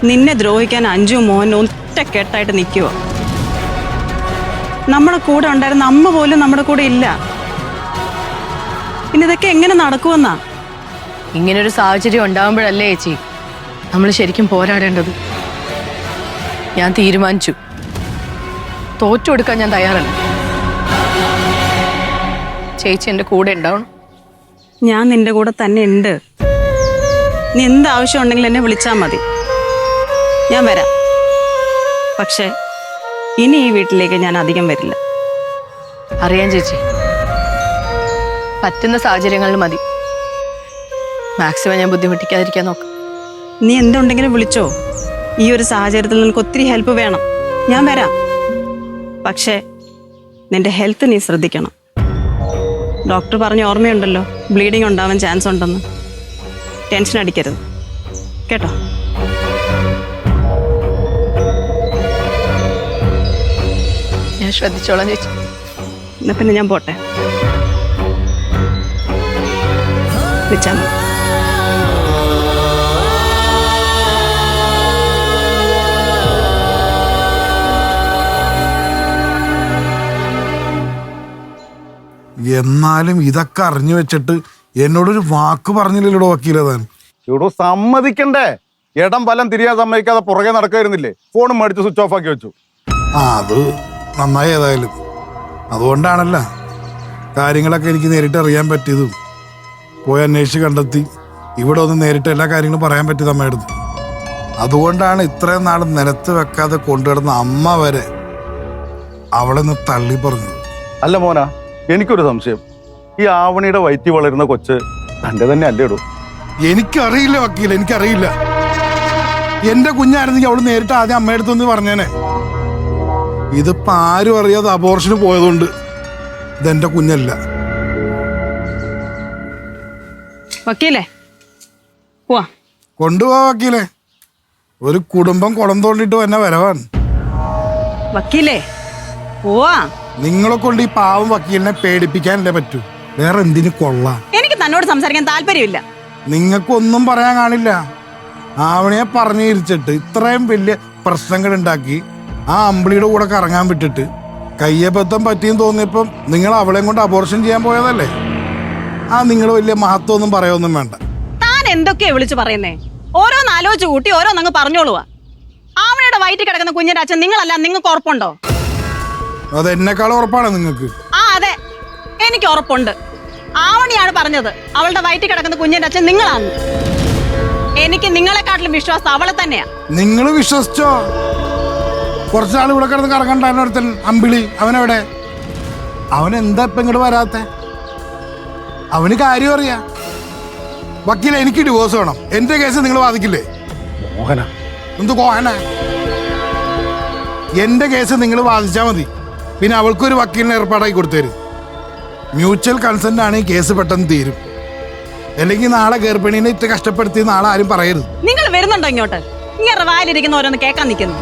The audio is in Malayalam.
നിന്നെ ദ്രോഹിക്കാൻ അഞ്ജു മോഹൻ ഒറ്റക്കെട്ടായിട്ട് നിൽക്കുക. നമ്മുടെ കൂടെ ഉണ്ടായിരുന്ന അമ്മ പോലും നമ്മുടെ കൂടെ ഇല്ല. പിന്നെ ഇതൊക്കെ എങ്ങനെ നടക്കുമെന്നാ? ഇങ്ങനൊരു സാഹചര്യം ഉണ്ടാകുമ്പോഴല്ലേ ചേച്ചി നമ്മൾ ശരിക്കും പോരാടേണ്ടത്. ഞാൻ തീരുമാനിച്ചു, തോറ്റു കൊടുക്കാൻ ഞാൻ തയ്യാറല്ല. ചേച്ചി എൻ്റെ കൂടെ ഉണ്ടാവണം. ഞാൻ നിന്റെ കൂടെ തന്നെ ഉണ്ട്. നീ എന്താവശ്യം ഉണ്ടെങ്കിൽ എന്നെ വിളിച്ചാൽ മതി, ഞാൻ വരാം. പക്ഷെ ഇനി ഈ വീട്ടിലേക്ക് ഞാൻ അധികം വരില്ല. അറിയാം ചേച്ചി, പറ്റുന്ന സാഹചര്യങ്ങളിൽ മതി. മാക്സിമം ഞാൻ ബുദ്ധിമുട്ടിക്കാതിരിക്കാൻ നോക്കാം. നീ എന്തുണ്ടെങ്കിലും വിളിച്ചോ. ഈ ഒരു സാഹചര്യത്തിൽ നിനക്ക് ഒത്തിരി ഹെൽപ്പ് വേണം, ഞാൻ വരാം. പക്ഷേ നിന്റെ ഹെൽത്ത് നീ ശ്രദ്ധിക്കണം. ഡോക്ടർ പറഞ്ഞ ഓർമ്മയുണ്ടല്ലോ, ബ്ലീഡിങ് ഉണ്ടാവാൻ ചാൻസ് ഉണ്ടെന്ന്. ടെൻഷൻ അടിക്കരുത് കേട്ടോ. ഞാൻ ശ്രദ്ധിച്ചോളാം ചേച്ചി. എന്നാ പിന്നെ ഞാൻ പോട്ടെ. വിളിച്ചാൽ മതി. എന്നാലും ഇതൊക്കെ അറിഞ്ഞു വെച്ചിട്ട് എന്നോടൊരു വാക്ക് പറഞ്ഞില്ലല്ലോ വക്കീലതാൻ. ഇവിടെ സമ്മതിക്കണ്ടേ? ഇടം ഫലം തിരിയാൻ സമ്മതിക്കാതെ പുറകെ നടക്കായിരുന്നില്ലേ? ഫോണും മേടിച്ച് സ്വിച്ച് ഓഫ് ആക്കി വെച്ചു. അത് നന്നായി. ഏതായാലും അതുകൊണ്ടാണല്ല കാര്യങ്ങളൊക്കെ എനിക്ക് നേരിട്ട് അറിയാൻ പറ്റിയതും പോയി അന്വേഷിച്ച് കണ്ടെത്തി ഇവിടെ ഒന്ന് നേരിട്ട് എല്ലാ കാര്യങ്ങളും പറയാൻ പറ്റിയത് അമ്മയെടുത്ത്. അതുകൊണ്ടാണ് ഇത്രയും നാൾ നിലത്ത് വെക്കാതെ കൊണ്ടുവരുന്ന അമ്മ വരെ അവളെന്ന് തള്ളി പറഞ്ഞു. അല്ല മോന, എനിക്കൊരു സംശയം. ഈ ആവണിയുടെ വയറ്റി വളരുന്ന കൊച്ച് തൻ്റെ തന്നെ അല്ലേ ഇടൂ? എനിക്കറിയില്ല വക്കീൽ, എനിക്കറിയില്ല. എന്റെ കുഞ്ഞായിരുന്നെങ്കിൽ അവള് നേരിട്ട് ആദ്യം അമ്മയെടുത്തൊന്ന് പറഞ്ഞേനെ. ഇതിപ്പോ ആരും അറിയാതെ അബോർഷന് പോയതുകൊണ്ട് ഇതെന്റെ കുഞ്ഞല്ല. വക്കീലേ പോവാ. കൊണ്ടുപോവാ വക്കീലെ. ഒരു കുടുംബം കുളം തോണ്ടിട്ട് തന്നെ വരവാൻ. വക്കീലേ പോവാ. നിങ്ങളെ കൊണ്ട് ഈ പാവം വക്കീലിനെ പേടിപ്പിക്കാനല്ലേ പറ്റൂ, വേറെ എന്തിനു കൊള്ളാം. എനിക്ക് തന്നോട് സംസാരിക്കാൻ താല്പര്യമില്ല. നിങ്ങൾക്കൊന്നും പറയാൻ കാണില്ല. ആവണിയെ പറഞ്ഞു ഇരിച്ചിട്ട് ഇത്രയും വലിയ പ്രശ്നങ്ങൾ ഉണ്ടാക്കി ആ അമ്പിളിയുടെ കൂടെ കറങ്ങാൻ വിട്ടിട്ട് കയ്യബദ്ധം പറ്റിയെന്ന് തോന്നിയപ്പം നിങ്ങൾ അവളെയും കൊണ്ട് അബോർഷൻ ചെയ്യാൻ പോയതല്ലേ. നിങ്ങൾ വലിയ മഹത്വം ഒന്നും പറയൊന്നും വേണ്ട. താൻ എന്തൊക്കെയാ വിളിച്ചു പറയുന്നേ? ഓരോന്ന് ആലോചിച്ച് കൂട്ടി ഓരോന്നങ്ങ് പറഞ്ഞോളുവാ. ആവണയുടെ വയറ്റിൽ കിടക്കുന്ന കുഞ്ഞിന്റെ അച്ഛൻ നിങ്ങളല്ല, നിങ്ങൾക്ക് ഉറപ്പുണ്ടോ? അത് എന്നെക്കാളും ഉറപ്പാണ് നിങ്ങൾക്ക്? ആ അതെ, എനിക്ക് ഉറപ്പുണ്ട്. ആവണിയാണ് പറഞ്ഞത് അവളുടെ വയറ്റിൽ കിടക്കുന്ന കുഞ്ഞിന്റെ അച്ഛൻ നിങ്ങളാണ്. എനിക്ക് നിങ്ങളെക്കാട്ടിലും വിശ്വാസം അവളെ തന്നെയാ. നിങ്ങൾ വിശ്വസിച്ചോ? കുറച്ചാൾ ഇവിടെ കിടന്ന് കറങ്ങണ്ടായിരുന്നു ഒരുത്തൻ അമ്പിളി. അവനെവിടെ? അവൻ എന്താ ഇപ്പൊ ഇങ്ങോട്ട് വരാത്ത? അവന് കാര്യം അറിയാ. വക്കീല, എനിക്ക് ഡിവോഴ്സ് വേണം. എന്റെ കേസ് നിങ്ങൾ വാദിക്കില്ലേ? മോഹന എന്ത് കോഹന? എന്റെ കേസ് നിങ്ങൾ വാദിച്ചാൽ മതി. പിന്നെ അവൾക്കൊരു വക്കീലിനെ ഏർപ്പാടാക്കി കൊടുത്തേരും. മ്യൂച്വൽ കൺസെന്റ് ആണ് ഈ കേസ് പെട്ടെന്ന് തീരും. അല്ലെങ്കിൽ നാളെ ഗർഭിണീനെ ഇട്ട് കഷ്ടപ്പെടുത്തി നാളെ ആരും പറയരുത്. നിങ്ങൾ വരുന്നുണ്ടോ ഇങ്ങോട്ട്? ഇങ്ങനെ വായിലിരിക്കുന്ന ഓരോന്ന് കേൾക്കാൻ നിൽക്കുന്നു.